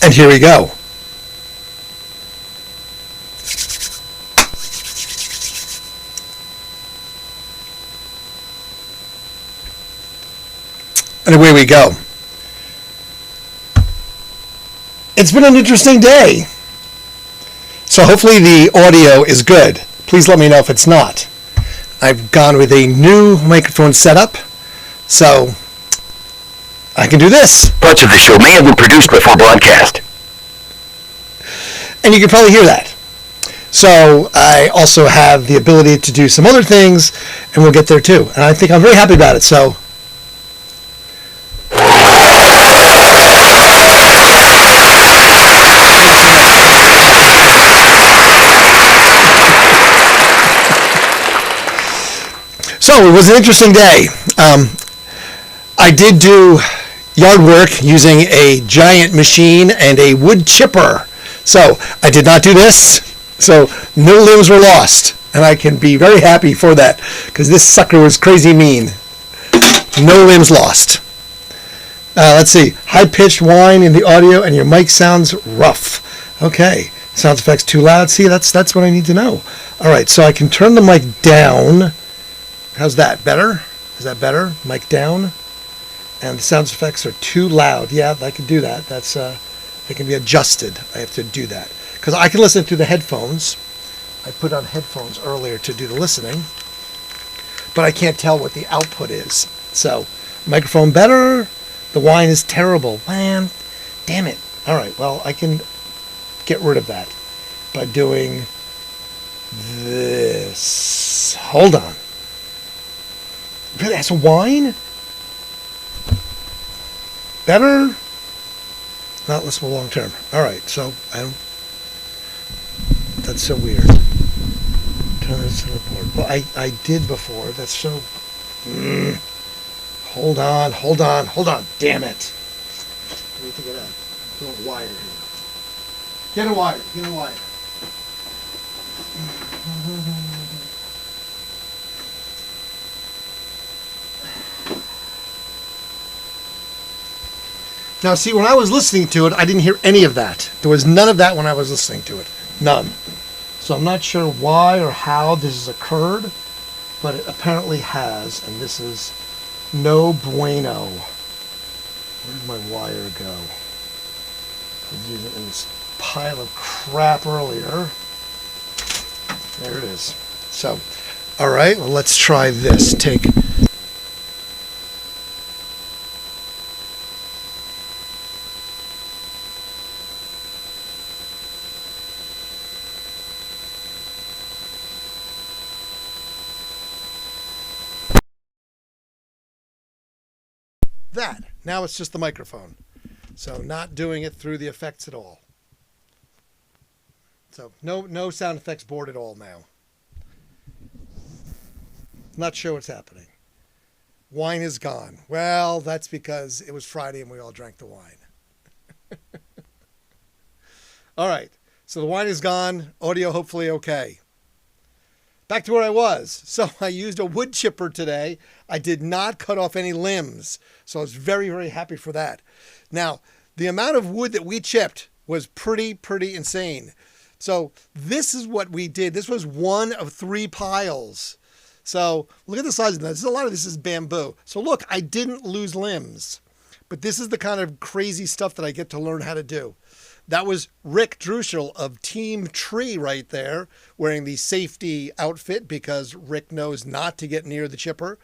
And here we go. And away we go. It's been an interesting day. So hopefully the audio is good. Please let me know if it's not. I've gone with a new microphone setup, so I can do this. Parts of the show may have been produced before broadcast. And you can probably hear that. So I also have the ability to do some other things, and we'll get there too. And I think I'm very happy about it. So it was an interesting day. I did do yard work using a giant machine and a wood chipper. So I did not do this. So no limbs were lost. And I can be very happy for that because this sucker was crazy mean. No limbs lost. Let's see. High-pitched whine in the audio and your mic sounds rough. Okay. Sound effects too loud. See, that's what I need to know. All right. So I can turn the mic down. How's that? Better? Is that better? Mic down. And the sound effects are too loud. Yeah, I can do that. They can be adjusted. I have to do that. Because I can listen through the headphones. I put on headphones earlier to do the listening. But I can't tell what the output is. So, microphone better. The whine is terrible. Man, damn it. All right, well, I can get rid of that by doing this. Hold on. Really, that's a whine? Better? Not listenable long term. All right, so that's so weird. Turn this to the board. Well, I did before. That's so. Hold on. Damn it. I need to get a little wire here. Get a wire. Now, see, when I was listening to it, I didn't hear any of that. There was none of that when I was listening to it. None. So I'm not sure why or how this has occurred, but it apparently has, and this is no bueno. Where did my wire go? I was using it in this pile of crap earlier. There it is. So, all right, well, let's try this. Take... that. Now it's just the microphone. So not doing it through the effects at all. So no sound effects board at all now. Not sure what's happening. Wine is gone. Well, that's because it was Friday and we all drank the wine. All right. So the wine is gone. Audio hopefully okay. Back to where I was. So I used a wood chipper today. I did not cut off any limbs. So I was very, very happy for that. Now, the amount of wood that we chipped was pretty insane. So this is what we did. This was one of 3 piles. So look at the size of this. A lot of this is bamboo. So look, I didn't lose limbs. But this is the kind of crazy stuff that I get to learn how to do. That was Rick Druschel of Team Tree right there, wearing the safety outfit because Rick knows not to get near the chipper.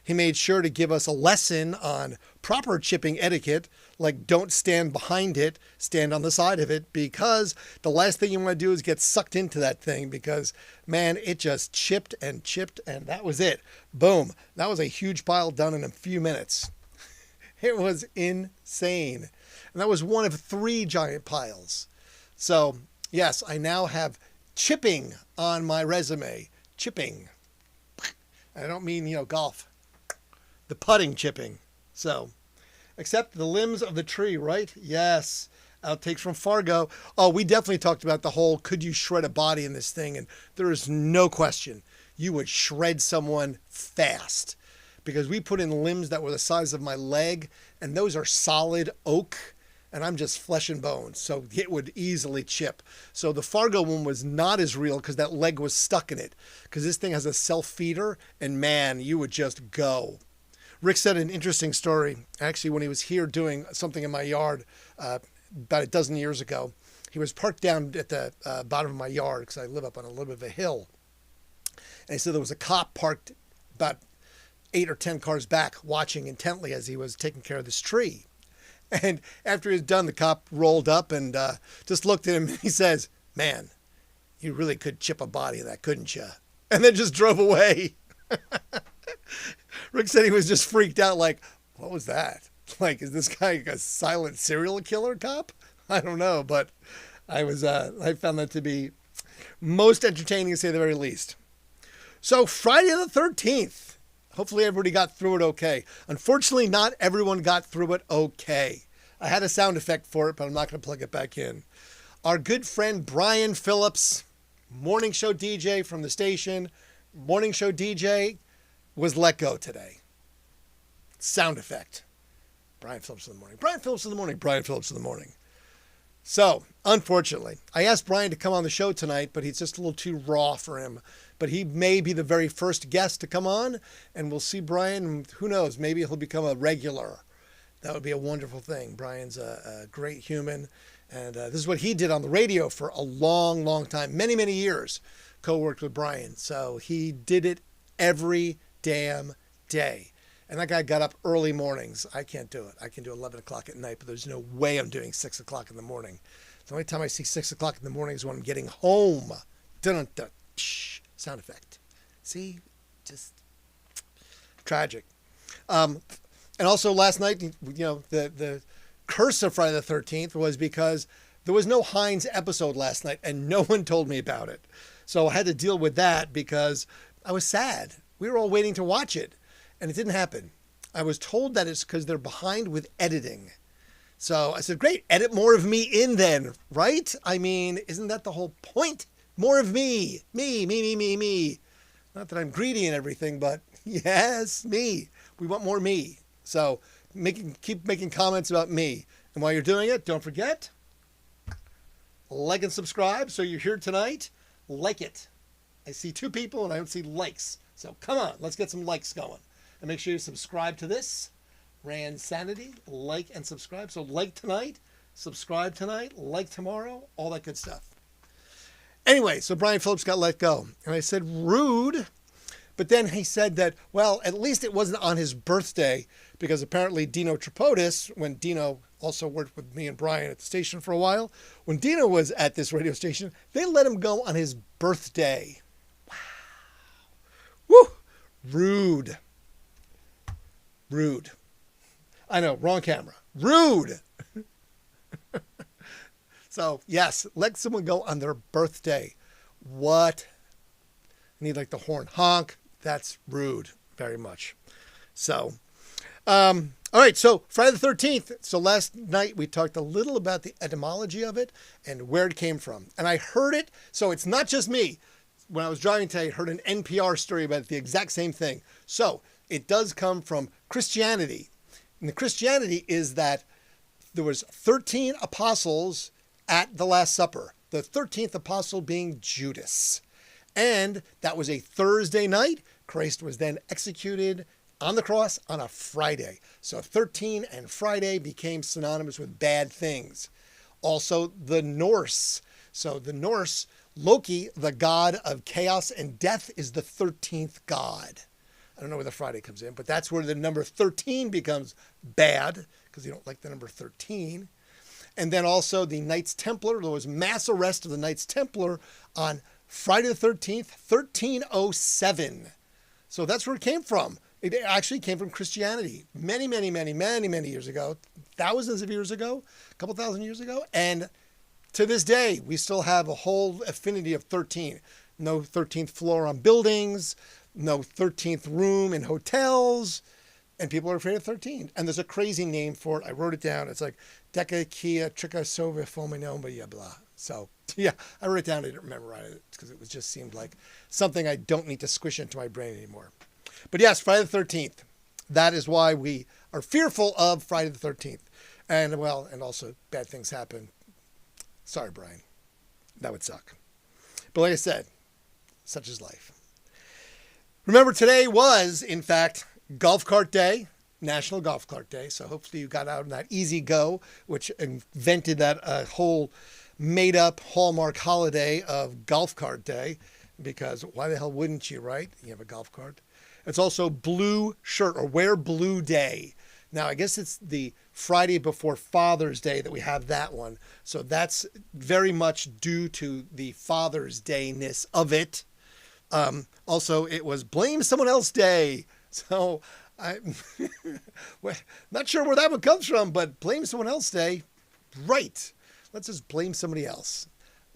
He made sure to give us a lesson on proper chipping etiquette, like don't stand behind it, stand on the side of it, because the last thing you want to do is get sucked into that thing because, man, it just chipped, and that was it. Boom. That was a huge pile done in a few minutes. It was insane. And that was one of 3 giant piles. So, yes, I now have chipping on my resume. Chipping. I don't mean, golf. The putting chipping. So, except the limbs of the tree, right? Yes. Outtakes from Fargo. Oh, we definitely talked about the whole could you shred a body in this thing, and there is no question. You would shred someone fast. Because we put in limbs that were the size of my leg, and those are solid oak. and I'm just flesh and bones, so it would easily chip. So the Fargo one was not as real because that leg was stuck in it, because this thing has a self-feeder, and man, you would just go. Rick said an interesting story. Actually, when he was here doing something in my yard about a dozen years ago, he was parked down at the bottom of my yard because I live up on a little bit of a hill. And he said there was a cop parked about 8 or 10 cars back watching intently as he was taking care of this tree. And after he was done, the cop rolled up and just looked at him and he says, "Man, you really could chip a body of that, couldn't you?" And then just drove away. Rick said he was just freaked out, like, what was that? Like, is this guy a silent serial killer cop? I don't know, but I found that to be most entertaining, to say the very least. So Friday the 13th. Hopefully everybody got through it okay. Unfortunately, not everyone got through it okay. I had a sound effect for it, but I'm not going to plug it back in. Our good friend Brian Phillips, morning show DJ from the station, morning show DJ, was let go today. Sound effect. Brian Phillips in the morning. Brian Phillips in the morning. Brian Phillips in the morning. So, unfortunately, I asked Brian to come on the show tonight, but he's just a little too raw for him. But he may be the very first guest to come on, and we'll see Brian. Who knows? Maybe he'll become a regular. That would be a wonderful thing. Brian's a great human, and this is what he did on the radio for a long, long time. Many, many years, co-worked with Brian. So he did it every damn day. And that guy got up early mornings. I can't do it. I can do 11 o'clock at night, but there's no way I'm doing 6 o'clock in the morning. The only time I see 6 o'clock in the morning is when I'm getting home. Dun-dun-dun. Sound effect. See? Just tragic. And also last night, the curse of Friday the 13th was because there was no Hines episode last night, and no one told me about it. So I had to deal with that because I was sad. We were all waiting to watch it. And it didn't happen. I was told that it's because they're behind with editing. So I said, great, edit more of me in then, right? I mean, isn't that the whole point? More of me. Me. Not that I'm greedy and everything, but yes, me. We want more me. So keep making comments about me. And while you're doing it, don't forget, like and subscribe. So you're here tonight, like it. I see 2 people and I don't see likes. So come on, let's get some likes going. And make sure you subscribe to this, Randsanity, like and subscribe. So like tonight, subscribe tonight, like tomorrow, all that good stuff. Anyway, so Brian Phillips got let go. And I said, rude. But then he said that, well, at least it wasn't on his birthday, because apparently Dino Tripodis, when Dino also worked with me and Brian at the station for a while, when Dino was at this radio station, they let him go on his birthday. Wow. Woo! Rude. I know, wrong camera. Rude. So, yes, let someone go on their birthday. What? I need like the horn honk. That's rude, very much. So, all right, so Friday the 13th. So last night we talked a little about the etymology of it and where it came from. And I heard it, so it's not just me. When I was driving today, I heard an NPR story about the exact same thing. So it does come from Christianity. And the Christianity is that there was 13 apostles at the Last Supper, the 13th apostle being Judas. And that was a Thursday night. Christ was then executed on the cross on a Friday. So 13 and Friday became synonymous with bad things. Also the Norse. So the Norse, Loki, the god of chaos and death, is the 13th god. I don't know where the Friday comes in, but that's where the number 13 becomes bad, because you don't like the number 13. And then also the Knights Templar. There was mass arrest of the Knights Templar on Friday the 13th, 1307. So that's where it came from. It actually came from Christianity many years ago, thousands of years ago, a couple thousand years ago. And to this day, we still have a whole affinity of 13. No 13th floor on buildings, no 13th room in hotels, and people are afraid of 13. And there's a crazy name for it. I wrote it down. It's like Deca Kia Trichosova Fominoma, blah. So, yeah, I wrote it down. I didn't memorize it because it just seemed like something I don't need to squish into my brain anymore. But yes, Friday the 13th. That is why we are fearful of Friday the 13th. And also bad things happen. Sorry, Brian. That would suck. But like I said, such is life. Remember, today was, in fact, Golf Cart Day, National Golf Cart Day. So hopefully you got out on that Easy Go, which invented that whole made-up Hallmark holiday of Golf Cart Day. Because why the hell wouldn't you, right? You have a golf cart. It's also Blue Shirt, or Wear Blue Day. Now, I guess it's the Friday before Father's Day that we have that one. So that's very much due to the Father's Day-ness of it. Also, it was Blame Someone Else Day. So I'm not sure where that one comes from, but Blame Someone Else Day, right. Let's just blame somebody else.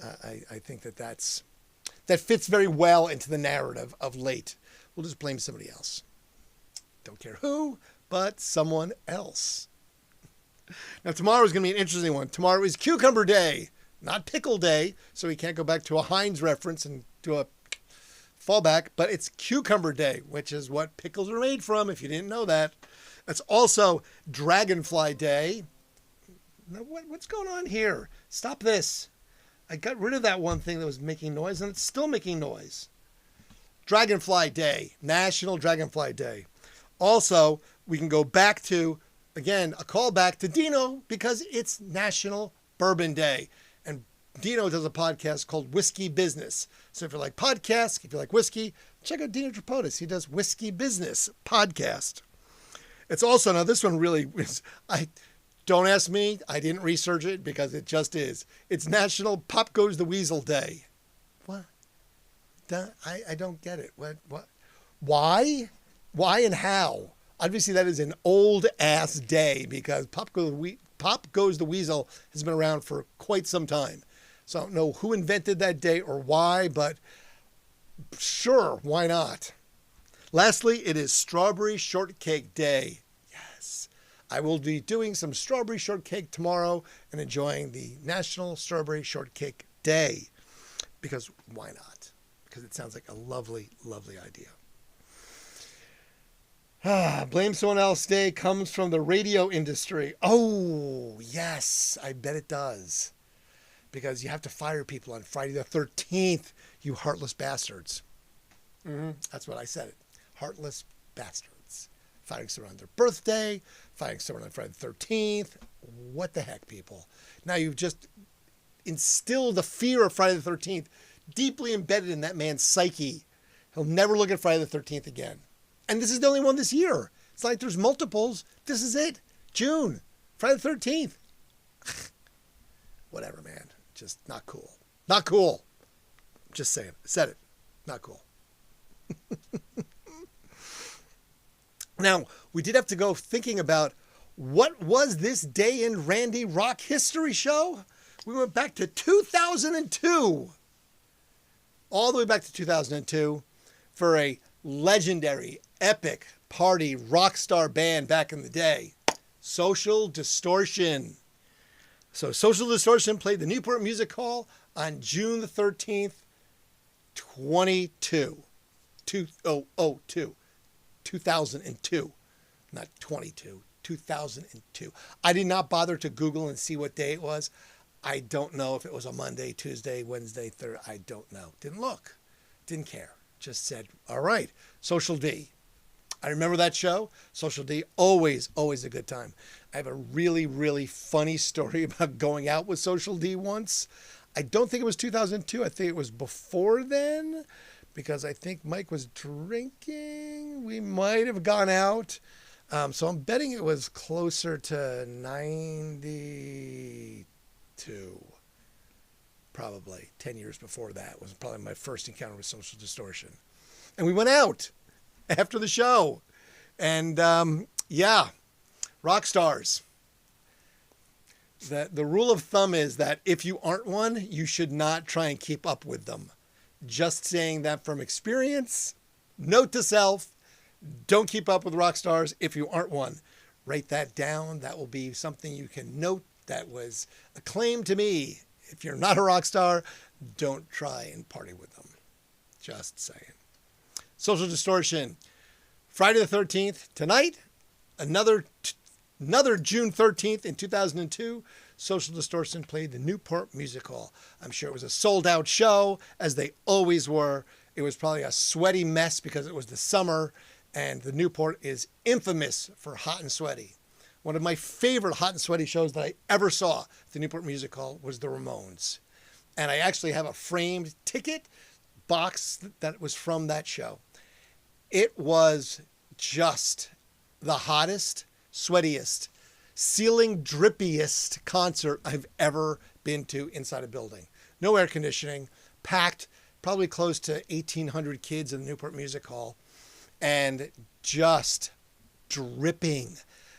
I think that fits very well into the narrative of late. We'll just blame somebody else. Don't care who, but someone else. Now, tomorrow is going to be an interesting one. Tomorrow is Cucumber Day, not Pickle Day, so we can't go back to a Heinz reference and do a fallback, but it's Cucumber Day, which is what pickles are made from, if you didn't know that. It's also Dragonfly Day. Now, what's going on here? Stop this. I got rid of that one thing that was making noise, and it's still making noise. Dragonfly Day, National Dragonfly Day. Also, we can go back to, again, a callback to Dino, because it's National Bourbon Day. And Dino does a podcast called Whiskey Business. So if you like podcasts, if you like whiskey, check out Dino Tripodis. He does Whiskey Business podcast. It's also, now this one really is, don't ask me, I didn't research it because it just is. It's National Pop Goes the Weasel Day. What? I don't get it. What? Why? Why and how? Obviously, that is an old-ass day because Pop Goes the Weasel has been around for quite some time. So I don't know who invented that day or why, but sure, why not? Lastly, it is Strawberry Shortcake Day. Yes, I will be doing some strawberry shortcake tomorrow and enjoying the National Strawberry Shortcake Day. Because why not? Because it sounds like a lovely, lovely idea. Blame Someone Else Day comes from the radio industry. Oh, yes, I bet it does. Because you have to fire people on Friday the 13th, you heartless bastards. That's what I said it. Heartless bastards. Firing someone on their birthday, firing someone on Friday the 13th. What the heck, people? Now you've just instilled the fear of Friday the 13th deeply embedded in that man's psyche. He'll never look at Friday the 13th again. And this is the only one this year. It's like there's multiples. This is it. June. Friday the 13th. Whatever, man. Just not cool. Not cool. Just saying. Said it. Not cool. Now, we did have to go thinking about what was this day in Randy Rock history show? We went back to 2002. All the way back to 2002 for a legendary, epic party rock star band back in the day, Social Distortion. So Social Distortion played the Newport Music Hall on June the 13th, 2002, not 22, 2002. I did not bother to Google and see what day it was. I don't know if it was a Monday, Tuesday, Wednesday, Thursday. I don't know. Didn't look. Didn't care. Just said, all right, Social D. I remember that show. Social D, always, always a good time. I have a really, really funny story about going out with Social D once. I don't think it was 2002. I think it was before then because I think Mike was drinking. We might have gone out. So I'm betting it was closer to 92. Probably 10 years before that was probably my first encounter with Social Distortion. And we went out after the show. And rock stars. The rule of thumb is that if you aren't one, you should not try and keep up with them. Just saying that from experience. Note to self, don't keep up with rock stars if you aren't one. Write that down. That will be something you can note. That was a claim to me. If you're not a rock star, don't try and party with them. Just saying. Social Distortion. Friday the 13th. Tonight, another Another June 13th in 2002, Social Distortion played the Newport Music Hall. I'm sure it was a sold-out show, as they always were. It was probably a sweaty mess because it was the summer, and the Newport is infamous for hot and sweaty. One of my favorite hot and sweaty shows that I ever saw at the Newport Music Hall was the Ramones. And I actually have a framed ticket box that was from that show. It was just the hottest, sweatiest, ceiling drippiest concert I've ever been to inside a building. No air conditioning, packed, probably close to 1,800 kids in the Newport Music Hall, and just dripping.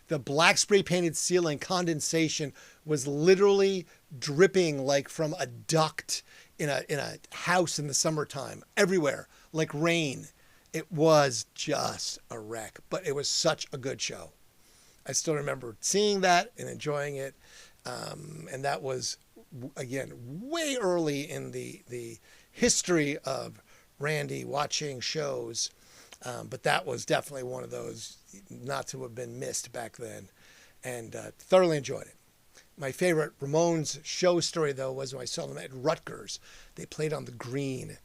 The black spray painted ceiling condensation was literally dripping like from a duct in a house in the summertime, everywhere, like rain. It was just a wreck, but it was such a good show. I still remember seeing that and enjoying it. And that was, again, way early in the history of Randy watching shows. But that was definitely one of those not to have been missed back then, and thoroughly enjoyed it. My favorite Ramones show story, though, was when I saw them at Rutgers. They played on the green,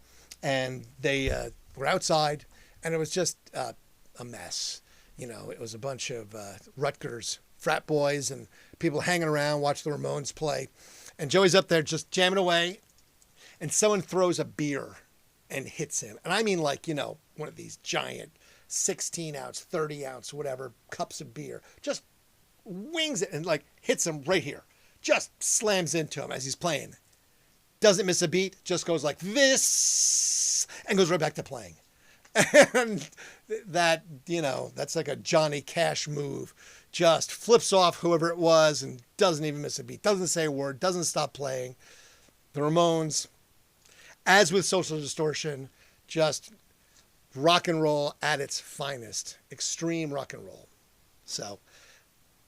and they were outside, and it was just a mess. You know, it was a bunch of Rutgers frat boys and people hanging around, watching the Ramones play. And Joey's up there just jamming away, and someone throws a beer and hits him. And I mean, like, you know, one of these giant 16-ounce, 30-ounce, whatever, cups of beer. Just wings it and, like, hits him right here. Just slams into him as he's playing. Doesn't miss a beat, just goes like this, and goes right back to playing. And that, you know, that's like a Johnny Cash move. Just flips off whoever it was and doesn't even miss a beat. Doesn't say a word, doesn't stop playing. The Ramones, as with Social Distortion, just rock and roll at its finest. Extreme rock and roll. So,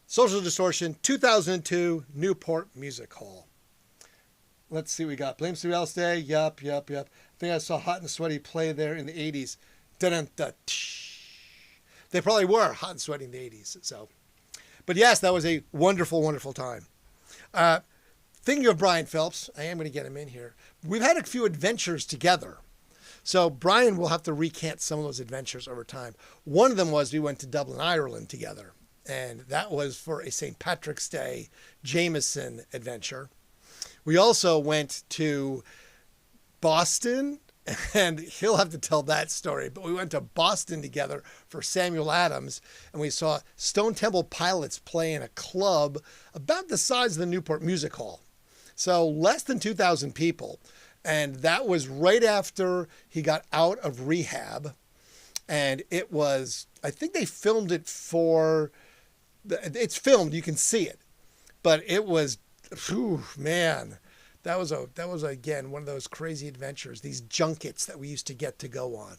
Social Distortion, 2002, Newport Music Hall. Let's see what we got. Blame Somebody Else Day. Yup. I think I saw Hot and Sweaty play there in the 80s. Dun-dun-dun. They probably were hot and sweaty in the 80s. So, but yes, that was a wonderful, wonderful time. Thinking of Brian Phelps, I am going to get him in here. We've had a few adventures together. So Brian will have to recant some of those adventures over time. One of them was we went to Dublin, Ireland together. And that was for a St. Patrick's Day Jameson adventure. We also went to Boston, and he'll have to tell that story, but we went to Boston together for Samuel Adams, and we saw Stone Temple Pilots play in a club about the size of the Newport Music Hall. So less than 2,000 people. And that was right after he got out of rehab. And it was, I think they filmed it it's filmed, you can see it. But it was, whew, man, that was again one of those crazy adventures, these junkets that we used to get to go on.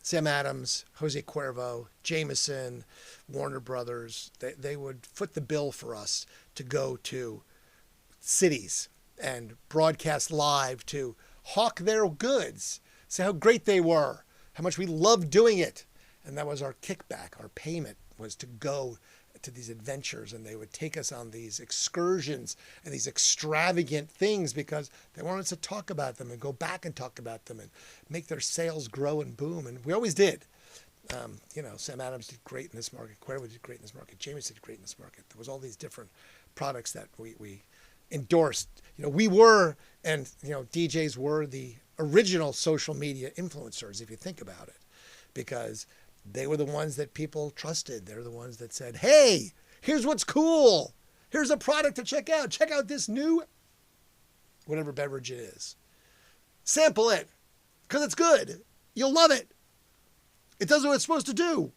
Sam Adams, Jose Cuervo, Jameson, Warner Brothers, they would foot the bill for us to go to cities and broadcast live to hawk their goods, say how great they were, how much we loved doing it. And that was our kickback, our payment was to go to these adventures, and they would take us on these excursions and these extravagant things because they wanted us to talk about them and go back and talk about them and make their sales grow and boom. And we always did. Sam Adams did great in this market. Cuervo did great in this market. James did great in this market. There was all these different products that we endorsed. We were, and DJs were the original social media influencers, if you think about it, because they were the ones that people trusted. They're the ones that said, hey, here's what's cool. Here's a product to check out. Check out this new, whatever beverage it is. Sample it, because it's good. You'll love it. It does what it's supposed to do.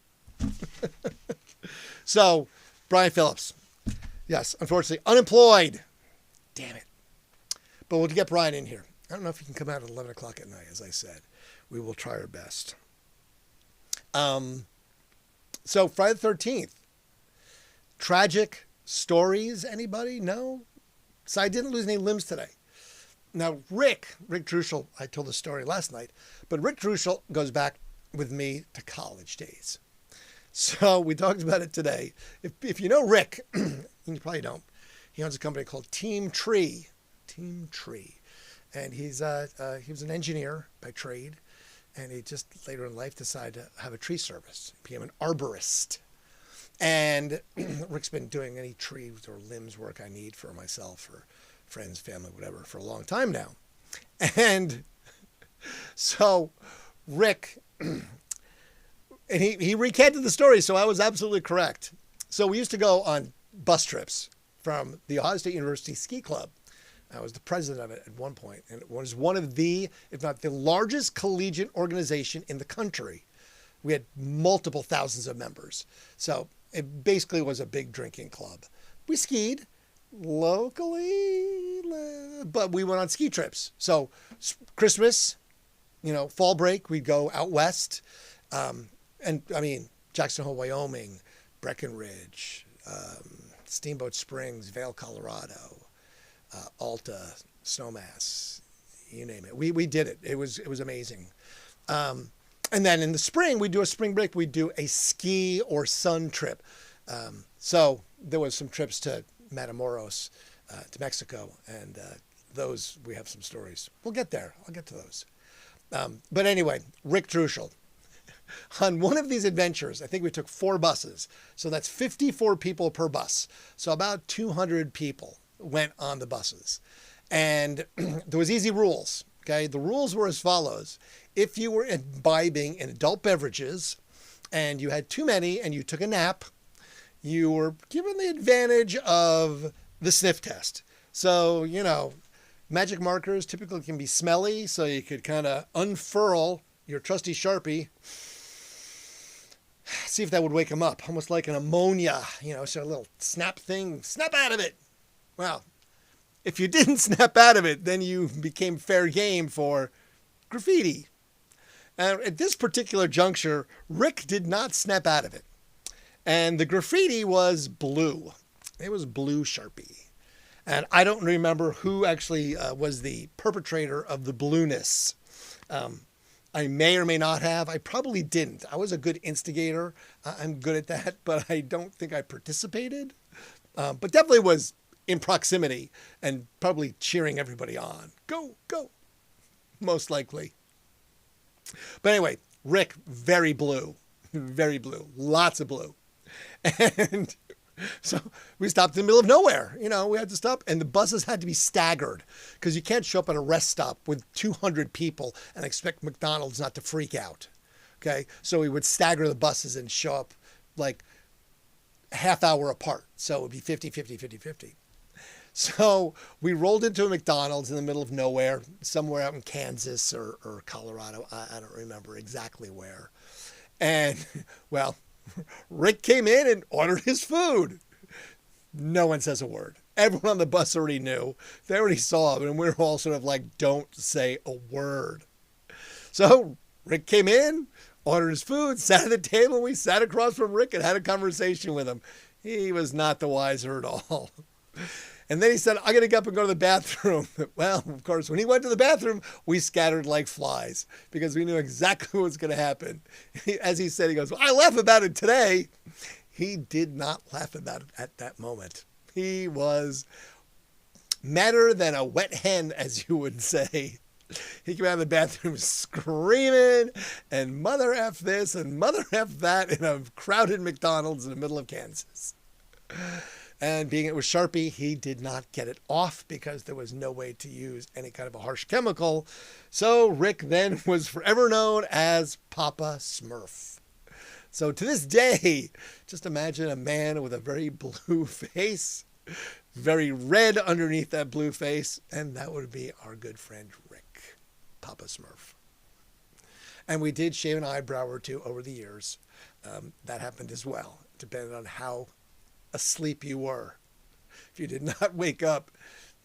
So, Brian Phillips. Yes, unfortunately, unemployed. Damn it. But we'll get Brian in here. I don't know if he can come out at 11 o'clock at night, as I said. We will try our best. So Friday the 13th. Tragic stories, anybody? No? So I didn't lose any limbs today. Now, Rick Truschel, I told the story last night, but Rick Truschel goes back with me to college days. So we talked about it today. If you know Rick, you probably don't. He owns a company called Team Tree. Team Tree. And he was an engineer by trade. And he just later in life decided to have a tree service. He became an arborist. And Rick's been doing any trees or limbs work I need for myself or friends, family, whatever, for a long time now. And so Rick, and he recanted the story, so I was absolutely correct. So we used to go on bus trips from the Ohio State University Ski Club. I was the president of it at one point, and it was one of the, if not the largest collegiate organization in the country. We had multiple thousands of members. So it basically was a big drinking club. We skied locally, but we went on ski trips. So Christmas, fall break, we'd go out west. Jackson Hole, Wyoming, Breckenridge, Steamboat Springs, Vail, Colorado, Alta, Snowmass, you name it. We did it. It was amazing. And then in the spring, we do a spring break. We do a ski or sun trip. So there was some trips to Matamoros, to Mexico, and those we have some stories. We'll get there. I'll get to those. But anyway, Rick Truschel. On one of these adventures, I think we took 4 buses. So that's 54 people per bus. So about 200 people went on the buses. And there was easy rules. Okay. The rules were as follows. If you were imbibing in adult beverages and you had too many and you took a nap, you were given the advantage of the sniff test. So, magic markers typically can be smelly. So you could kind of unfurl your trusty Sharpie, see if that would wake them up, almost like an ammonia, so a little snap thing, snap out of it. Well, if you didn't snap out of it, then you became fair game for graffiti. And at this particular juncture, Rick did not snap out of it. And the graffiti was blue. It was blue Sharpie. And I don't remember who actually was the perpetrator of the blueness. I may or may not have. I probably didn't. I was a good instigator. I'm good at that, but I don't think I participated. But definitely was in proximity and probably cheering everybody on. Go, go. Most likely. But anyway, Rick, very blue. Very blue. Lots of blue. And so we stopped in the middle of nowhere. We had to stop, and the buses had to be staggered because you can't show up at a rest stop with 200 people and expect McDonald's not to freak out. Okay. So we would stagger the buses and show up like half hour apart. So it would be 50, 50, 50, 50. So we rolled into a McDonald's in the middle of nowhere, somewhere out in Kansas or Colorado. I don't remember exactly where. And, well, Rick came in and ordered his food. No one says a word. Everyone on the bus already knew. They already saw him, and we were all sort of like, don't say a word. So Rick came in, ordered his food, sat at the table. We sat across from Rick and had a conversation with him. He was not the wiser at all. And then he said, I'm going to get up and go to the bathroom. Well, of course, when he went to the bathroom, we scattered like flies because we knew exactly what was going to happen. As he said, he goes, well, I laugh about it today. He did not laugh about it at that moment. He was madder than a wet hen, as you would say. He came out of the bathroom screaming and mother F this and mother F that in a crowded McDonald's in the middle of Kansas. And being it was Sharpie, he did not get it off because there was no way to use any kind of a harsh chemical. So Rick then was forever known as Papa Smurf. So to this day, just imagine a man with a very blue face, very red underneath that blue face, and that would be our good friend Rick, Papa Smurf. And we did shave an eyebrow or two over the years. That happened as well, depending on how asleep you were. If you did not wake up,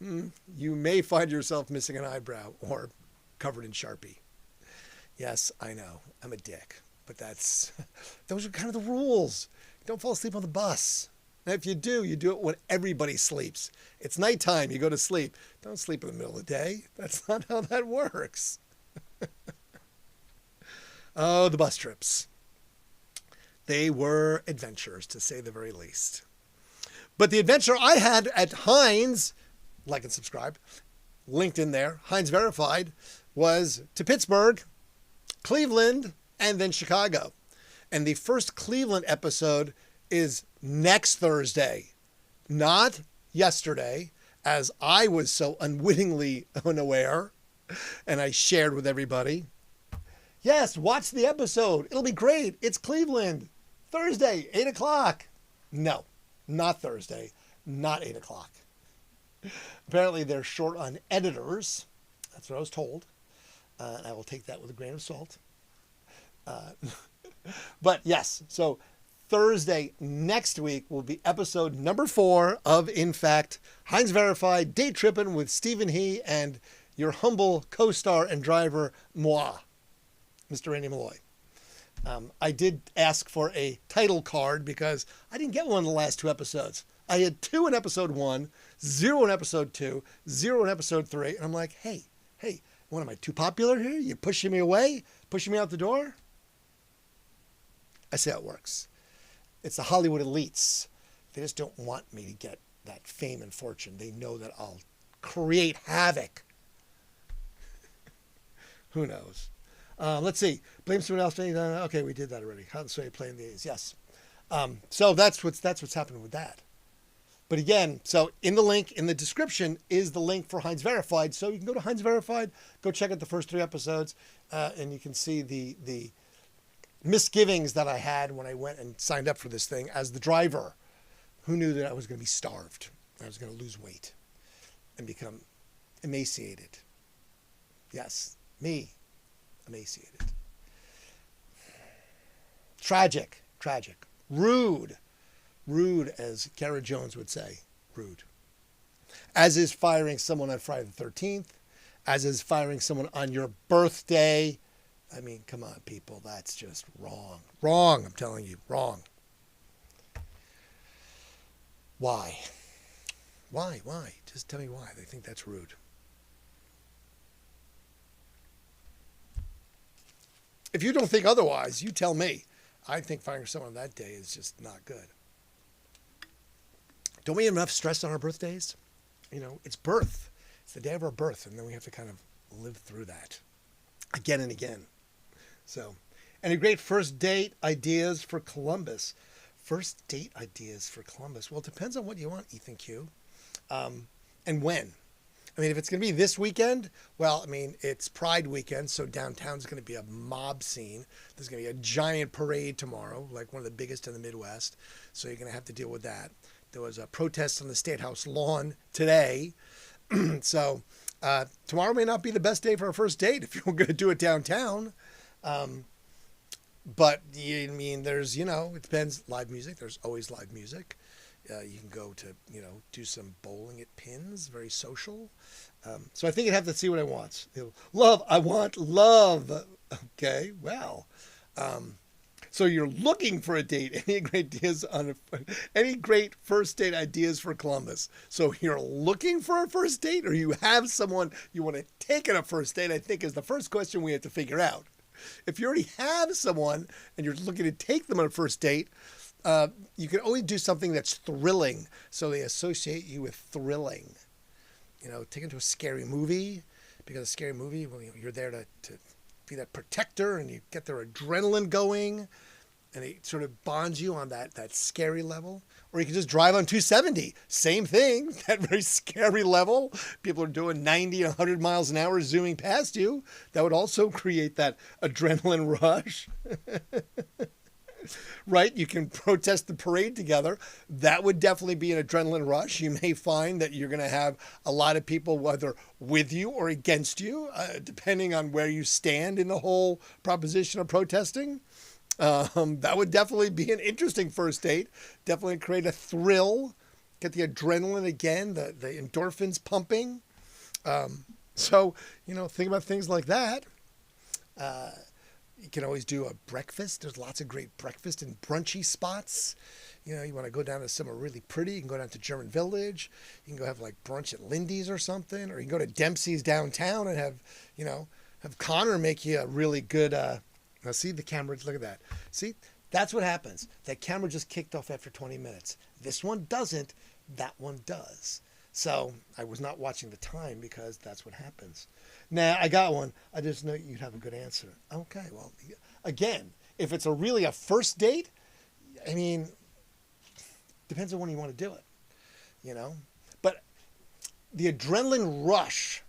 you may find yourself missing an eyebrow or covered in Sharpie. Yes, I know, I'm a dick, but those are kind of the rules. Don't fall asleep on the bus. And if you do it when everybody sleeps. It's nighttime, you go to sleep. Don't sleep in the middle of the day. That's not how that works. Oh, the bus trips. They were adventures, to say the very least. But the adventure I had at Heinz, like and subscribe, linked in there, Heinz Verified, was to Pittsburgh, Cleveland, and then Chicago. And the first Cleveland episode is next Thursday, not yesterday, as I was so unwittingly unaware, and I shared with everybody. Yes, watch the episode. It'll be great. It's Cleveland. Thursday, 8 o'clock. No, not Thursday, not 8 o'clock. Apparently, they're short on editors. That's what I was told. I will take that with a grain of salt. But yes, so Thursday next week will be episode number 4 of, in fact, Heinz Verified Day Trippin' with Stephen He and your humble co-star and driver, moi, Mr. Randy Malloy. I did ask for a title card because I didn't get one in the last 2 episodes. I had 2 in episode 1, 0 in episode 2, 0 in episode 3. And I'm like, hey, what, am I too popular here? You pushing me away? Pushing me out the door? I see how it works. It's the Hollywood elites. They just don't want me to get that fame and fortune. They know that I'll create havoc. Who knows? Let's see. Blame someone else. Okay, we did that already. How to playing these? Yes. So that's what's happening with that. But again, so in the link in the description is the link for Heinz Verified. So you can go to Heinz Verified, go check out the first 3 episodes, and you can see the misgivings that I had when I went and signed up for this thing as the driver. Who knew that I was going to be starved? I was going to lose weight and become emaciated. Yes, me, emaciated. Tragic. Rude, as Kara Jones would say. Rude. As is firing someone on Friday the 13th. As is firing someone on your birthday. I mean, come on, people. That's just wrong. Wrong, I'm telling you. Wrong. Why? Why? Just tell me why. They think that's rude. If you don't think otherwise, you tell me. I think firing someone that day is just not good. Don't we have enough stress on our birthdays? You know, it's birth. It's the day of our birth, and then we have to kind of live through that again and again. So, any great first date ideas for Columbus? First date ideas for Columbus. Well, it depends on what you want, Ethan Q. And when. I mean, if it's going to be this weekend, well, I mean, it's Pride weekend, so downtown's going to be a mob scene. There's going to be a giant parade tomorrow, like one of the biggest in the Midwest. So you're going to have to deal with that. There was a protest on the State House lawn today. So tomorrow may not be the best day for a first date if you're going to do it downtown. But, I mean, there's, you know, it depends. Live music. There's always live music. You can go to, you know, do some bowling at Pins, very social. So I think you'd have to see what I want. Love, I want love. Okay, well. So you're looking for a date. Any great first date ideas for Columbus? So you're looking for a first date, or you have someone you want to take on a first date, I think is the first question we have to figure out. If you already have someone and you're looking to take them on a first date, you can always do something that's thrilling, so they associate you with thrilling. You know, take them to a scary movie, because a scary movie, well, you're there to be that protector, and you get their adrenaline going, and it sort of bonds you on that scary level. Or you can just drive on 270, same thing, that very scary level. People are doing 90 and 100 miles an hour zooming past you. That would also create that adrenaline rush. Right? You can protest the parade together. That would definitely be an adrenaline rush. You may find that you're going to have a lot of people, whether with you or against you, depending on where you stand in the whole proposition of protesting. That would definitely be an interesting first date. Definitely create a thrill. Get the adrenaline again, the endorphins pumping. So, you know, think about things like that. You can always do a breakfast. There's lots of great breakfast and brunchy spots. You know, you want to go down to somewhere really pretty, you can go down to German Village. You can go have like brunch at Lindy's or something, or you can go to Dempsey's downtown and have Connor make you a really good, now see the camera, look at that. See, That's what happens. That camera just kicked off after 20 minutes. This one doesn't. That one does. So I was not watching the time because that's what happens. Nah, I got one. I just know you'd have a good answer. Okay, well, again, if it's really a first date, I mean, depends on when you want to do it, you know? But the adrenaline rush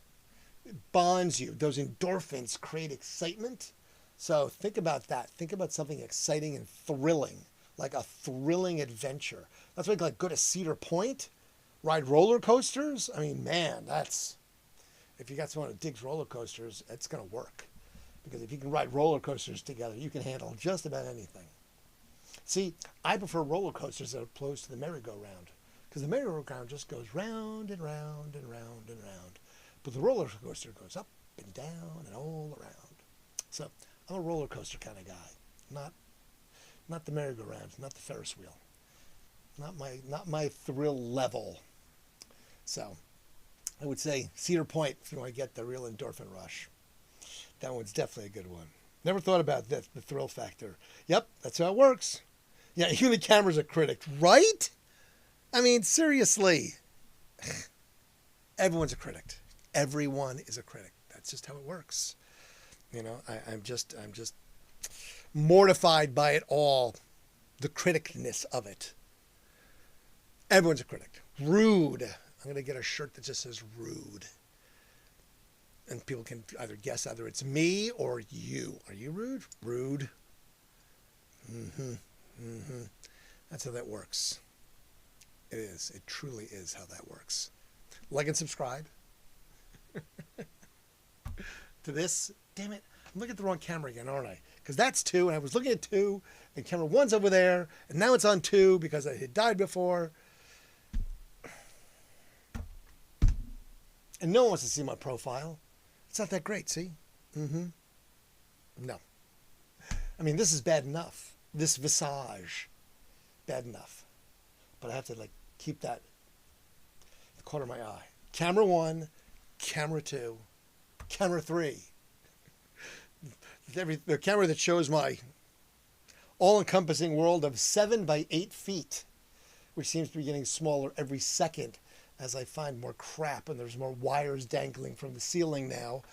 bonds you. Those endorphins create excitement. So think about that. Think about something exciting and thrilling, like a thrilling adventure. That's why, like, go to Cedar Point, ride roller coasters. I mean, man, that's, if you got someone who digs roller coasters, it's going to work. Because if you can ride roller coasters together, you can handle just about anything. See, I prefer roller coasters as opposed to the merry-go-round. Because the merry-go-round just goes round and round and round and round. But the roller coaster goes up and down and all around. So I'm a roller coaster kind of guy. Not the merry-go-round, not the Ferris wheel. Not my thrill level. So I would say Cedar Point if you want to get the real endorphin rush. That one's definitely a good one. Never thought about that, the thrill factor. Yep, that's how it works. Yeah, even the camera's a critic, right? I mean, seriously. Everyone's a critic. Everyone is a critic. That's just how it works. You know, I'm just mortified by it all, the criticness of it. Everyone's a critic. Rude. I'm going to get a shirt that just says rude. And people can either guess either it's me or you. Are you rude? Rude. That's how that works. It is. It truly is how that works. Like and subscribe to this. Damn it. I'm looking at the wrong camera again, aren't I? Because that's 2, and I was looking at 2, and camera 1's over there, and now it's on 2 because it had died before. And no one wants to see my profile. It's not that great, see? No. I mean, this is bad enough. This visage, bad enough. But I have to, like, keep that in the corner of my eye. Camera 1, camera 2, camera 3. The camera that shows my all-encompassing world of 7 by 8 feet, which seems to be getting smaller every second as I find more crap, and there's more wires dangling from the ceiling now.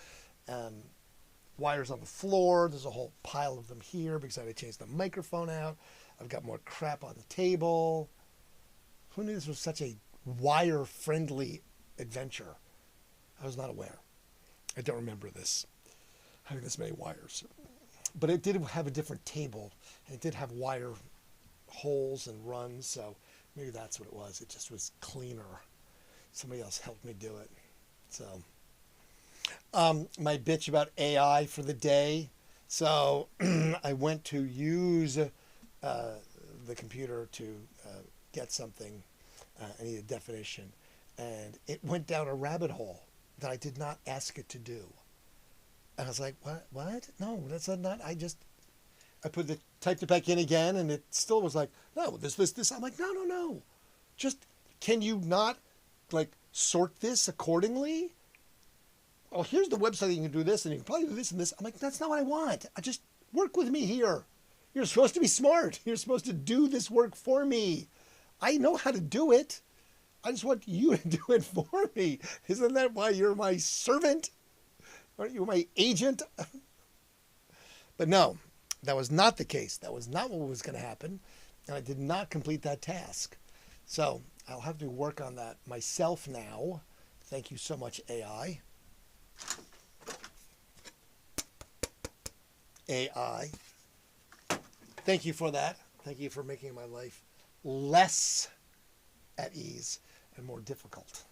Wires on the floor. There's a whole pile of them here because I had to change the microphone out. I've got more crap on the table. Who knew this was such a wire-friendly adventure? I was not aware. I don't remember this, having this many wires. But it did have a different table, and it did have wire holes and runs, so maybe that's what it was. It just was cleaner. Somebody else helped me do it. So, my bitch about AI for the day. So, I went to use the computer to get something. I need a definition. And it went down a rabbit hole that I did not ask it to do. And I was like, what? No, that's not, I typed it back in again, and it still was like, no, this. I'm like, no. Just, can you not, like, sort this accordingly? Oh, here's the website that you can do this, and you can probably do this and this. I'm like, that's not what I want. I just work with me here. You're supposed to be smart. You're supposed to do this work for me. I know how to do it. I just want you to do it for me. Isn't that why you're my servant? Aren't you my agent? But no, that was not the case. That was not what was going to happen. And I did not complete that task. So I'll have to work on that myself now. Thank you so much, AI. AI. Thank you for that. Thank you for making my life less at ease and more difficult.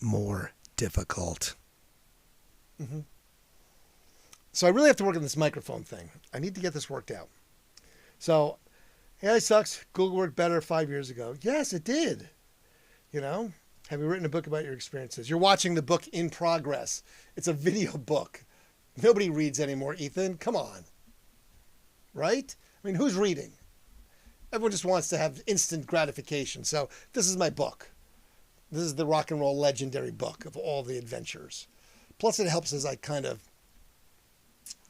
More difficult. So I really have to work on this microphone thing. I need to get this worked out. So, AI sucks. Google worked better 5 years ago. Yes, it did. You know, have you written a book about your experiences? You're watching the book in progress. It's a video book. Nobody reads anymore, Ethan. Come on. Right? I mean, who's reading? Everyone just wants to have instant gratification. So this is my book. This is the rock and roll legendary book of all the adventures. Plus it helps as I kind of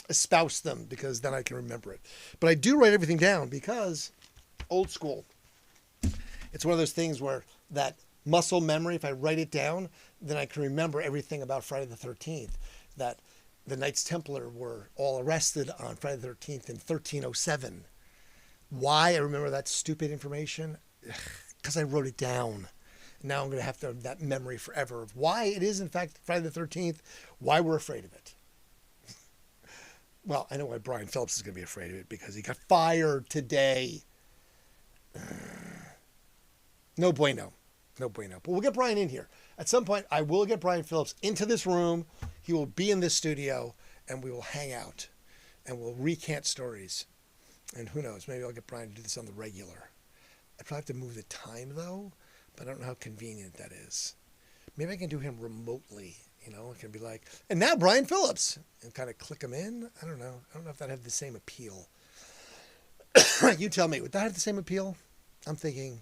espouse them because then I can remember it. But I do write everything down because old school. It's one of those things where that muscle memory, if I write it down, then I can remember everything about Friday the 13th. That the Knights Templar were all arrested on Friday the 13th in 1307. Why I remember that stupid information? Because I wrote it down. Now I'm going to have to have that memory forever of why it is, in fact, Friday the 13th, why we're afraid of it. Well, I know why Brian Phillips is going to be afraid of it, because he got fired today. No bueno. No bueno. But we'll get Brian in here. At some point, I will get Brian Phillips into this room. He will be in this studio, and we will hang out, and we'll recant stories. And who knows, maybe I'll get Brian to do this on the regular. I'd probably have to move the time, though, but I don't know how convenient that is. Maybe I can do him remotely, you know. It can be like, and now Brian Phillips, and kind of click him in. I don't know. I don't know if that had the same appeal. You tell me, would that have the same appeal? I'm thinking,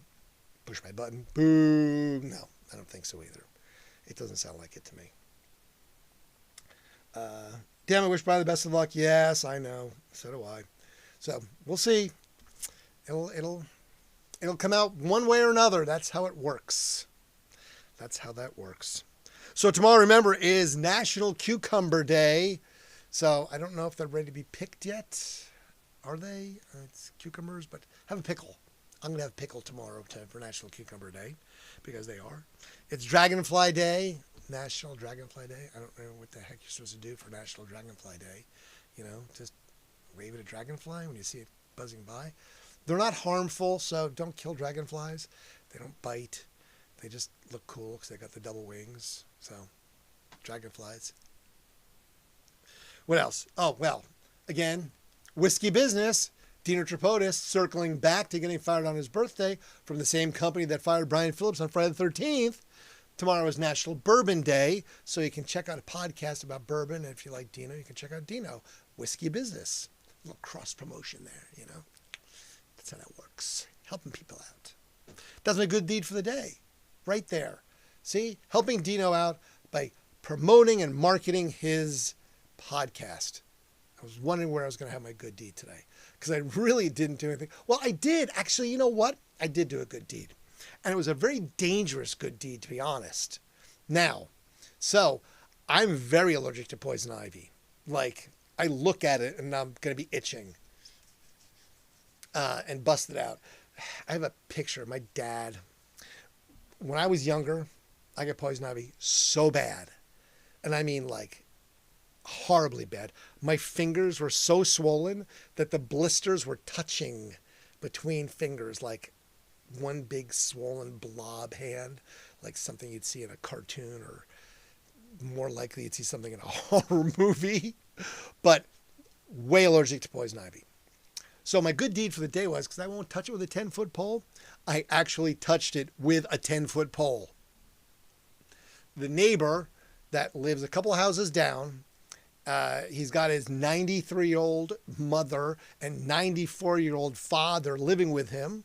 push my button. Boom. No, I don't think so either. It doesn't sound like it to me. Damn, I wish Brian the best of luck. Yes, I know. So do I. So we'll see. It'll come out one way or another. That's how it works. That's how that works. So tomorrow, remember, is National Cucumber Day. So I don't know if they're ready to be picked yet. Are they? It's cucumbers, but have a pickle. I'm going to have a pickle tomorrow for National Cucumber Day because they are. It's Dragonfly Day, National Dragonfly Day. I don't know what the heck you're supposed to do for National Dragonfly Day. You know, just wave at a dragonfly when you see it buzzing by. They're not harmful, so don't kill dragonflies. They don't bite. They just look cool because they got the double wings. So, dragonflies. What else? Oh, well, again, whiskey business. Dino Tripodis circling back to getting fired on his birthday from the same company that fired Brian Phillips on Friday the 13th. Tomorrow is National Bourbon Day, so you can check out a podcast about bourbon. And if you like Dino, you can check out Dino. Whiskey business. A little cross-promotion there, you know. That's how that works. Helping people out. That's my good deed for the day. Right there. See? Helping Dino out by promoting and marketing his podcast. I was wondering where I was going to have my good deed today. Because I really didn't do anything. Well, I did. Actually, you know what? I did do a good deed. And it was a very dangerous good deed, to be honest. Now, so I'm very allergic to poison ivy. Like, I look at it and I'm going to be itching. And bust it out. I have a picture of my dad. When I was younger, I got poison ivy so bad. And I mean like horribly bad. My fingers were so swollen that the blisters were touching between fingers like one big swollen blob hand, like something you'd see in a cartoon or more likely you'd see something in a horror movie. But way allergic to poison ivy. So my good deed for the day was, because I won't touch it with a 10-foot pole, I actually touched it with a 10-foot pole. The neighbor that lives a couple houses down, he's got his 93-year-old mother and 94-year-old father living with him.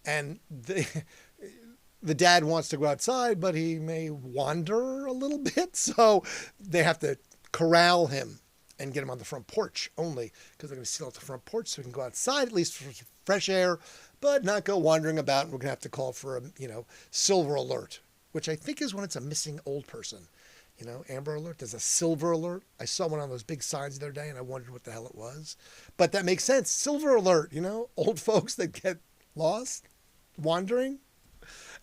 And the dad wants to go outside, but he may wander a little bit. So they have to corral him and get him on the front porch only, because they're going to seal out the front porch so we can go outside at least for some fresh air, but not go wandering about. And we're going to have to call for a, silver alert, which I think is when it's a missing old person. Amber alert. There's a silver alert. I saw one on those big signs the other day and I wondered what the hell it was. But that makes sense. Silver alert, old folks that get lost, wandering.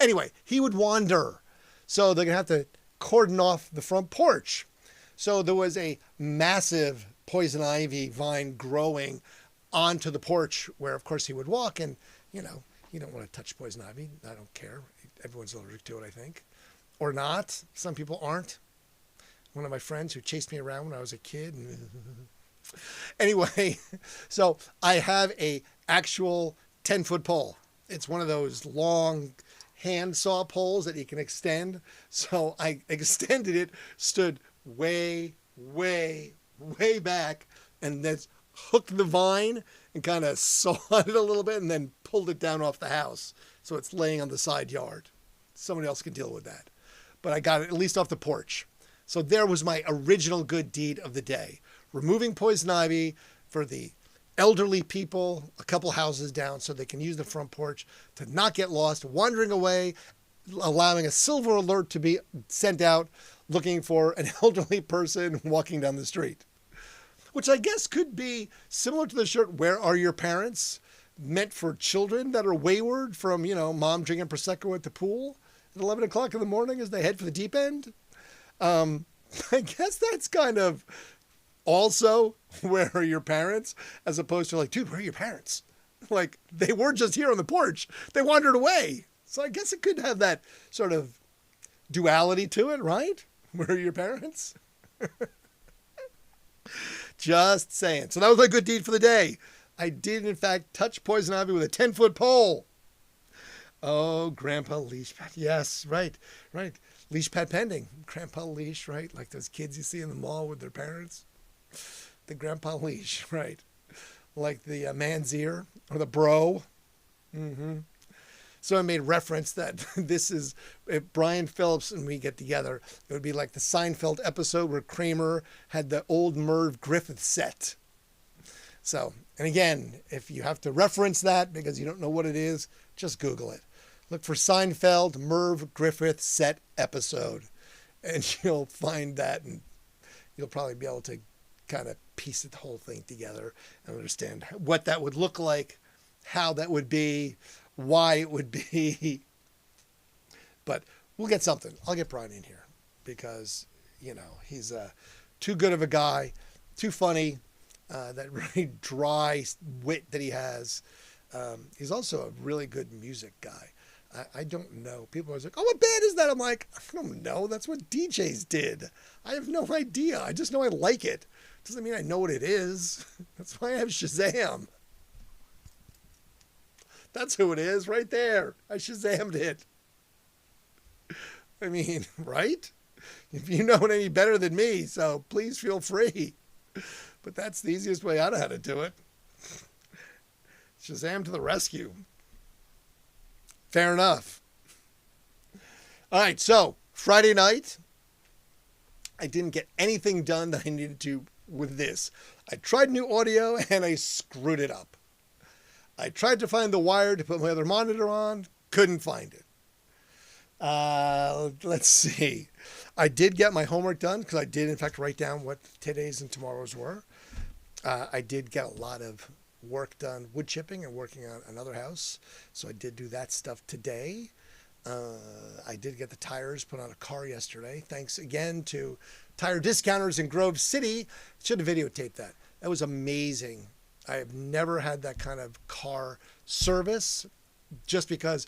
Anyway, he would wander. So they're going to have to cordon off the front porch. So there was a massive poison ivy vine growing onto the porch where, of course, he would walk. And, you don't want to touch poison ivy. I don't care. Everyone's allergic to it, I think. Or not. Some people aren't. One of my friends who chased me around when I was a kid. Anyway, so I have a actual 10-foot pole. It's one of those long handsaw poles that you can extend. So I extended it, stood way, way, way back, and then hooked the vine and kind of sawed it a little bit and then pulled it down off the house. So it's laying on the side yard. Somebody else can deal with that. But I got it at least off the porch. So there was my original good deed of the day. removing poison ivy for the elderly people a couple houses down so they can use the front porch to not get lost, wandering away, allowing a silver alert to be sent out looking for an elderly person walking down the street. Which I guess could be similar to the shirt, Where Are Your Parents? Meant for children that are wayward from, mom drinking Prosecco at the pool at 11 o'clock in the morning as they head for the deep end. I guess that's kind of also Where Are Your Parents? As opposed to like, dude, where are your parents? Like, they were just here on the porch. They wandered away. So I guess it could have that sort of duality to it, right? Where are your parents? Just saying. So that was my good deed for the day. I did, in fact, touch poison ivy with a 10-foot pole. Oh, Grandpa Leash Pad. Yes, right. Leash pad pending. Grandpa Leash, right? Like those kids you see in the mall with their parents. The Grandpa Leash, right. Like the man's ear or the bro. Mm-hmm. So I made reference that this is, if Brian Phillips and we get together, it would be like the Seinfeld episode where Kramer had the old Merv Griffith set. So, and again, if you have to reference that because you don't know what it is, just Google it. Look for Seinfeld Merv Griffith set episode and you'll find that and you'll probably be able to kind of piece the whole thing together and understand what that would look like, how that would be, why it would be. But we'll get something. I'll get Brian in here because, he's too good of a guy, too funny, that really dry wit that he has. He's also a really good music guy. I don't know. People are always like, oh, what band is that? I'm like, I don't know. That's what DJs did. I have no idea. I just know I like it. Doesn't mean I know what it is. That's why I have Shazam. That's who it is right there. I Shazammed it. I mean, right? If you know it any better than me, so please feel free. But that's the easiest way I know how to do it. Shazam to the rescue. Fair enough. All right, so Friday night, I didn't get anything done that I needed to with this. I tried new audio and I screwed it up. I tried to find the wire to put my other monitor on, couldn't find it. Let's see. I did get my homework done because I did, in fact, write down what today's and tomorrow's were. I did get a lot of work done wood chipping and working on another house. So I did do that stuff today. I did get the tires put on a car yesterday. Thanks again to Tire Discounters in Grove City. Should have videotaped that. That was amazing. I have never had that kind of car service just because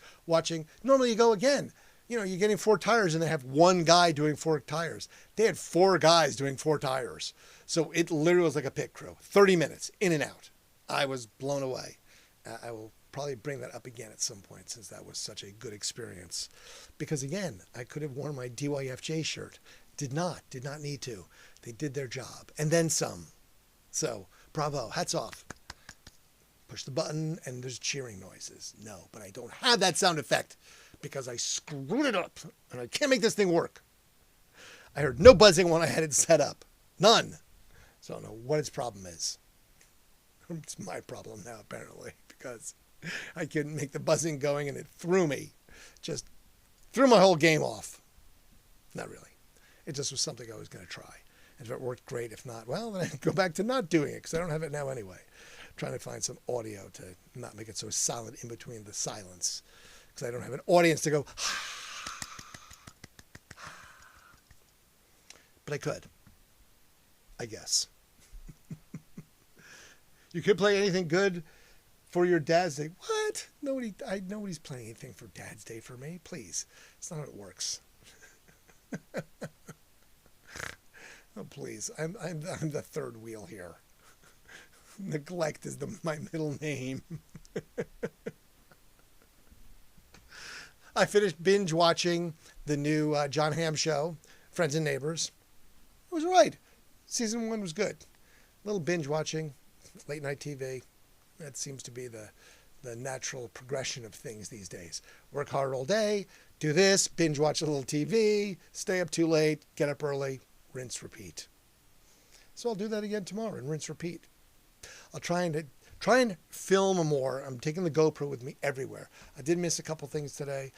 normally you go again, you're getting 4 tires and they have one guy doing 4 tires. They had 4 guys doing 4 tires. So it literally was like a pit crew, 30 minutes in and out. I was blown away. I will probably bring that up again at some point since that was such a good experience. Because again, I could have worn my DYFJ shirt. Did not need to. They did their job and then some. So bravo, hats off. Push the button and there's cheering noises. No, but I don't have that sound effect because I screwed it up and I can't make this thing work. I heard no buzzing when I had it set up. None. So I don't know what its problem is. It's my problem now, apparently, because I couldn't make the buzzing going and it threw me. Just threw my whole game off. Not really. It just was something I was going to try. And if it worked, great. If not, well, then I go back to not doing it because I don't have it now anyway. Trying to find some audio to not make it so silent in between the silence because I don't have an audience to go, but I could, I guess. You could play anything good for your Dad's Day. What? Nobody's playing anything for Dad's Day for me. Please. It's not how it works. Oh, please. I'm the third wheel here. Neglect is my middle name. I finished binge watching the new John Hamm show, Friends and Neighbors. It was all right. Season 1 was good. A little binge watching, late night TV. That seems to be the natural progression of things these days. Work hard all day, do this, binge watch a little TV, stay up too late, get up early, rinse, repeat. So I'll do that again tomorrow and rinse repeat. I'll try and film more. I'm taking the GoPro with me everywhere. I did miss a couple things today.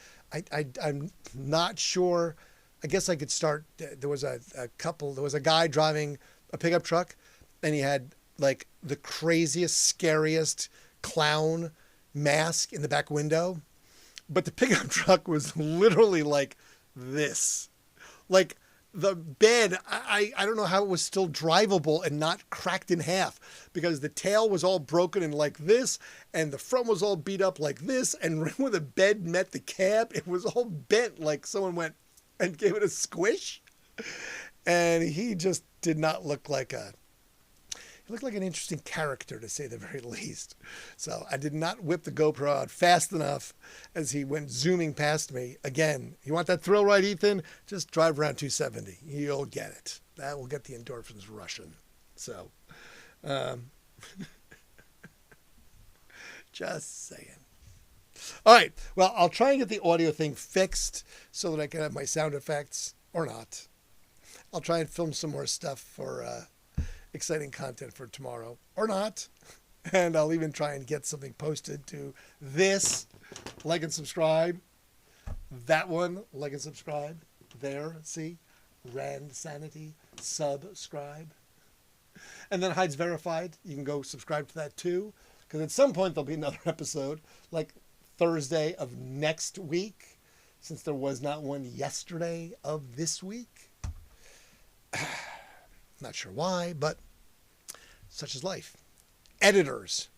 I'm not sure. I guess I could start. There was a guy driving a pickup truck, and he had like the craziest, scariest clown mask in the back window. But the pickup truck was literally like this. Like the bed, I don't know how it was still drivable and not cracked in half, because the tail was all broken and like this, and the front was all beat up like this, and when the bed met the cab, it was all bent like someone went and gave it a squish. And he just did not look like he looked like an interesting character, to say the very least. So I did not whip the GoPro out fast enough as he went zooming past me. Again, you want that thrill ride, Ethan? Just drive around 270. You'll get it. That will get the endorphins rushing. So, just saying. All right. Well, I'll try and get the audio thing fixed so that I can have my sound effects, or not. I'll try and film some more stuff for exciting content for tomorrow, or not. And I'll even try and get something posted to this. Like and subscribe. That one, like and subscribe. There, see? Randsanity, subscribe. And then Hides Verified. You can go subscribe to that too, because at some point there'll be another episode, like Thursday of next week, since there was not one yesterday of this week. Not sure why, but such is life. Editors.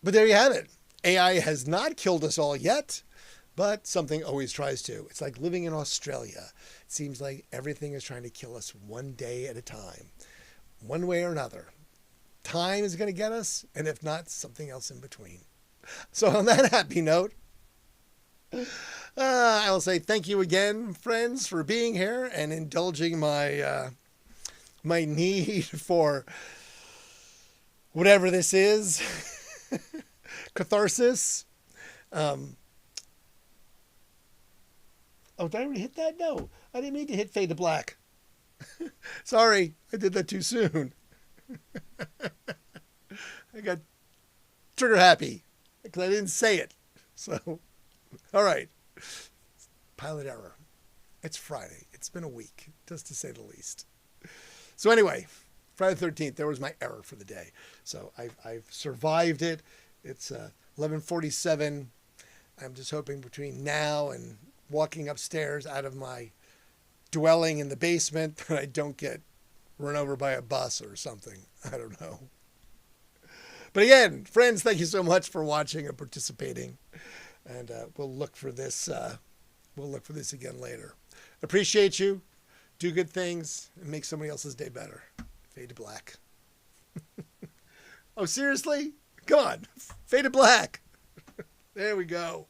But there you have it. AI has not killed us all yet, but something always tries to. It's like living in Australia. It seems like everything is trying to kill us one day at a time, one way or another. Time is going to get us, and if not, something else in between. So on that happy note, I will say thank you again, friends, for being here and indulging my my need for whatever this is, catharsis. Oh, did I already hit that? No, I didn't mean to hit fade to black. Sorry, I did that too soon. I got trigger happy because I didn't say it. So, all right. Pilot error. It's Friday. It's been a week, just to say the least. So anyway, Friday the 13th, there was my error for the day. So I've survived it. It's 11:47. I'm just hoping between now and walking upstairs out of my dwelling in the basement that I don't get run over by a bus or something. I don't know. But again, friends, thank you so much for watching and participating. And we'll look for this. We'll look for this again later. Appreciate you. Do good things and make somebody else's day better. Fade to black. Oh, seriously? Come on. Fade to black. There we go.